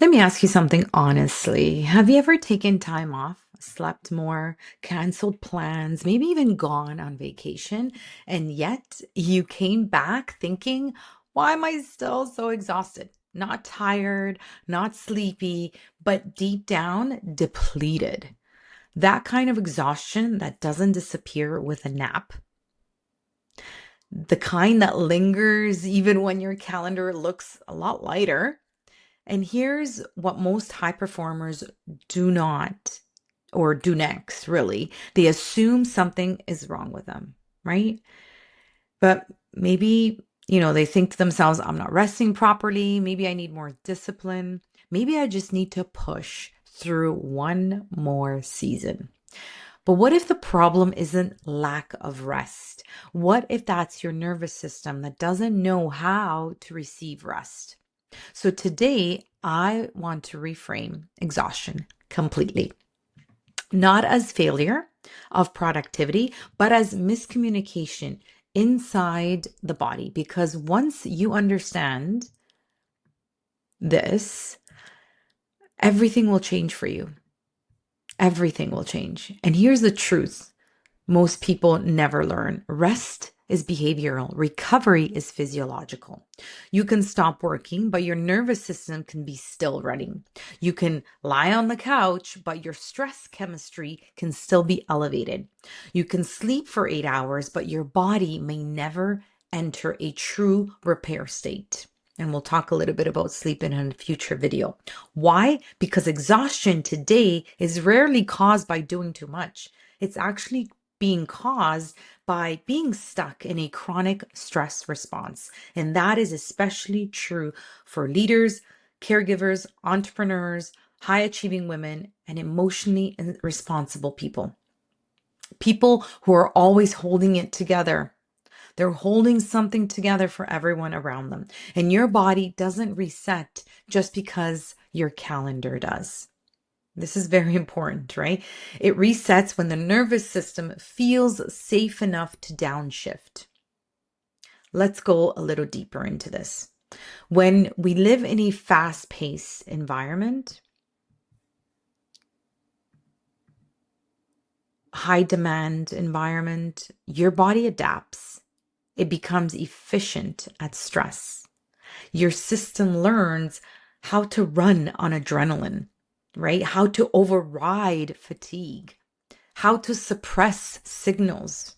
Let me ask you something honestly. Have you ever taken time off, slept more, canceled plans, maybe even gone on vacation, and yet you came back thinking, why am I still so exhausted? Not tired, not sleepy, but deep down depleted. That kind of exhaustion that doesn't disappear with a nap, the kind that lingers even when your calendar looks a lot lighter. And here's what most high performers do not or do next, really. They assume something is wrong with them, right? But maybe, they think to themselves, I'm not resting properly. Maybe I need more discipline. Maybe I just need to push through one more season. But what if the problem isn't lack of rest? What if that's your nervous system that doesn't know how to receive rest? So today, I want to reframe exhaustion completely, not as failure of productivity, but as miscommunication inside the body. Because once you understand this, everything will change for you. Everything will change. And here's the truth. Most people never learn. Rest is behavioral. Recovery is physiological. You can stop working, but your nervous system can be still running. You can lie on the couch, but your stress chemistry can still be elevated. You can sleep for 8 hours, but your body may never enter a true repair state. And we'll talk a little bit about sleep in a future video. Why? Because exhaustion today is rarely caused by doing too much. It's actually being caused by being stuck in a chronic stress response. And that is especially true for leaders, caregivers, entrepreneurs, high achieving women, and emotionally responsible people. People who are always holding it together. They're holding something together for everyone around them. And your body doesn't reset just because your calendar does. This is very important, right? It resets when the nervous system feels safe enough to downshift. Let's go a little deeper into this. When we live in a fast-paced environment, high demand environment, your body adapts. It becomes efficient at stress. Your system learns how to run on adrenaline, right? How to override fatigue, how to suppress signals,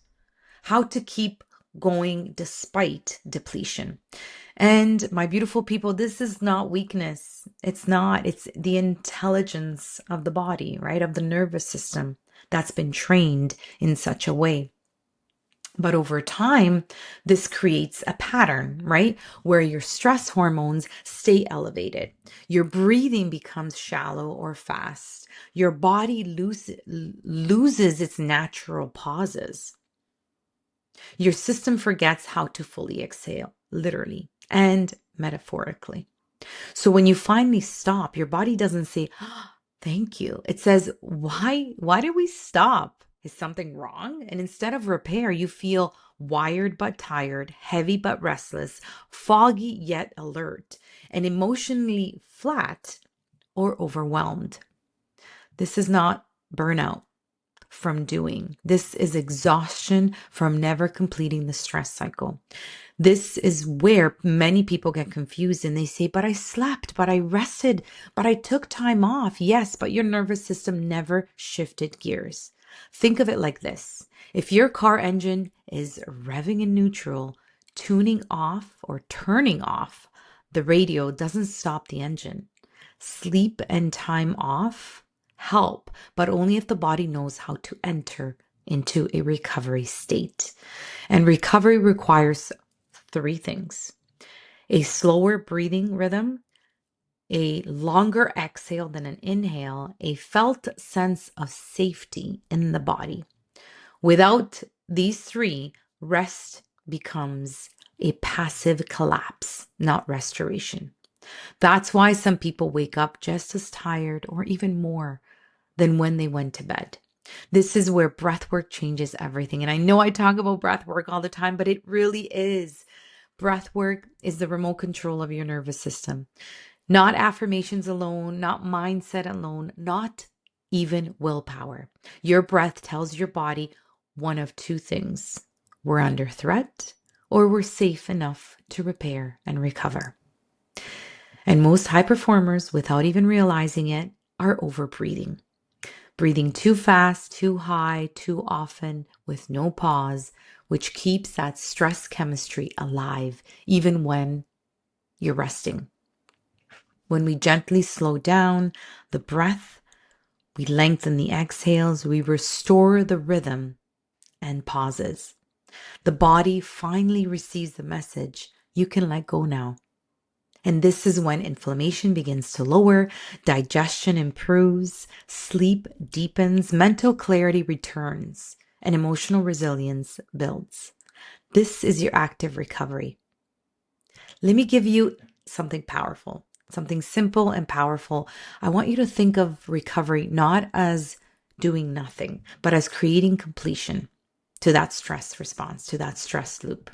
how to keep going despite depletion. And my beautiful people, this is not weakness. It's not. It's the intelligence of the body, right? Of the nervous system that's been trained in such a way. But over time, this creates a pattern, right? Where your stress hormones stay elevated. Your breathing becomes shallow or fast. Your body loses its natural pauses. Your system forgets how to fully exhale, literally and metaphorically. So when you finally stop, your body doesn't say, "Oh, thank you." It says, why did we stop? Is something wrong? And instead of repair, you feel wired but tired, heavy but restless, foggy yet alert, and emotionally flat or overwhelmed. This is not burnout from doing. This is exhaustion from never completing the stress cycle. This is where many people get confused and they say, but I slept, but I rested, but I took time off. Yes, but your nervous system never shifted gears. Think of it like this. If your car engine is revving in neutral, tuning off or turning off, the radio doesn't stop the engine. Sleep and time off help, but only if the body knows how to enter into a recovery state. And recovery requires 3 things: a slower breathing rhythm, a longer exhale than an inhale, a felt sense of safety in the body. Without these 3, rest becomes a passive collapse, not restoration. That's why some people wake up just as tired or even more than when they went to bed. This is where breathwork changes everything. And I know I talk about breathwork all the time, but it really is. Breathwork is the remote control of your nervous system. Not affirmations alone, not mindset alone, not even willpower. Your breath tells your body one of two things: we're under threat, or we're safe enough to repair and recover. And most high performers, without even realizing it, are overbreathing. Breathing too fast, too high, too often, with no pause, which keeps that stress chemistry alive even when you're resting. When we gently slow down the breath, we lengthen the exhales, we restore the rhythm and pauses. The body finally receives the message: you can let go now. And this is when inflammation begins to lower, digestion improves, sleep deepens, mental clarity returns, and emotional resilience builds. This is your active recovery. Let me give you something powerful, something simple and powerful. I want you to think of recovery not as doing nothing, but as creating completion to that stress response, to that stress loop.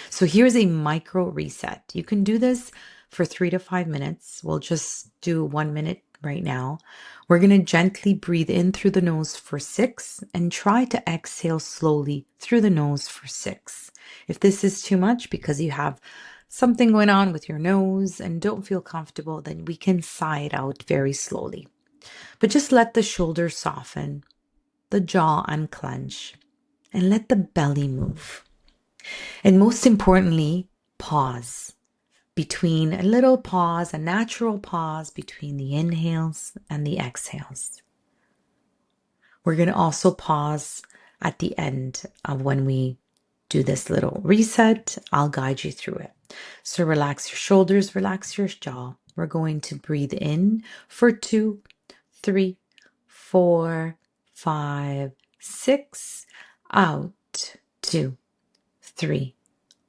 So here's a micro reset. You can do this for 3 to 5 minutes. We'll just do 1 minute right now. We're going to gently breathe in through the nose for 6 and try to exhale slowly through the nose for 6. If this is too much because you have something going on with your nose and don't feel comfortable, then we can sigh it out very slowly. But just let the shoulders soften, the jaw unclench, and let the belly move. And most importantly, pause. Between a little pause, a natural pause between the inhales and the exhales. We're going to also pause at the end of when we do this little reset. I'll guide you through it. So relax your shoulders, relax your jaw. We're going to breathe in for 2, 3, 4, 5, 6. Out. 2, 3,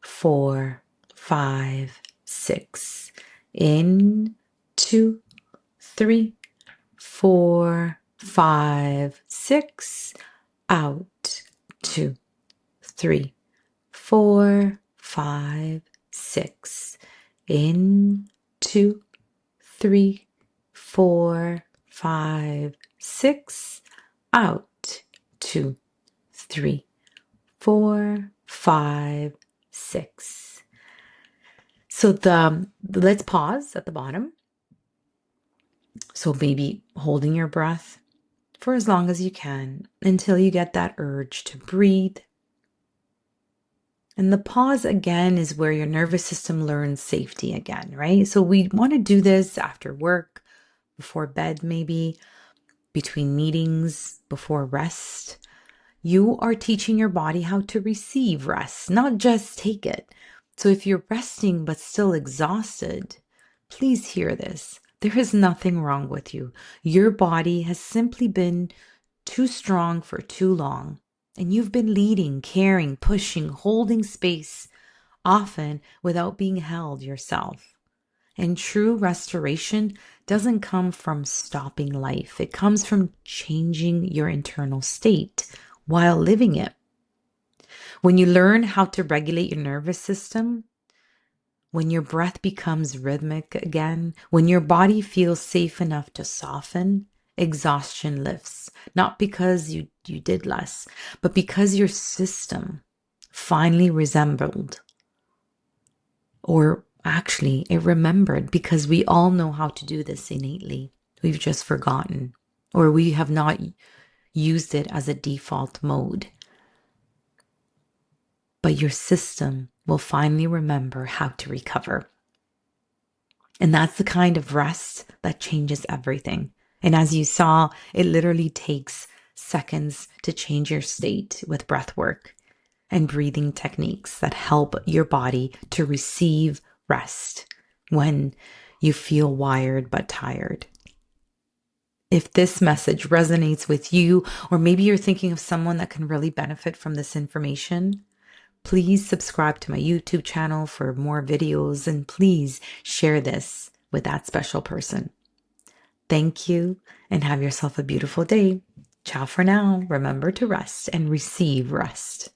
4, 5, 6. In. 2, 3, 4, 5, 6. Out. 2, 3, 4, 5, 6. In. 2, 3, 4, 5, 6. Out. 2, 3, 4, 5, 6. So let's pause at the bottom. So maybe holding your breath for as long as you can until you get that urge to breathe. And the pause again is where your nervous system learns safety again, right? So we want to do this after work, before bed maybe, between meetings, before rest. You are teaching your body how to receive rest, not just take it. So if you're resting but still exhausted, please hear this. There is nothing wrong with you. Your body has simply been too strong for too long. And you've been leading, caring, pushing, holding space, often without being held yourself. And true restoration doesn't come from stopping life. It comes from changing your internal state while living it. When you learn how to regulate your nervous system, when your breath becomes rhythmic again, when your body feels safe enough to soften, exhaustion lifts. Not because you did less, but because your system finally resembled, or actually it remembered, because we all know how to do this innately. We've just forgotten, or we have not used it as a default mode. But your system will finally remember how to recover. And that's the kind of rest that changes everything. And as you saw, it literally takes seconds to change your state with breath work and breathing techniques that help your body to receive rest when you feel wired but tired. If this message resonates with you, or maybe you're thinking of someone that can really benefit from this information, please subscribe to my YouTube channel for more videos, and please share this with that special person. Thank you, and have yourself a beautiful day. Ciao for now. Remember to rest and receive rest.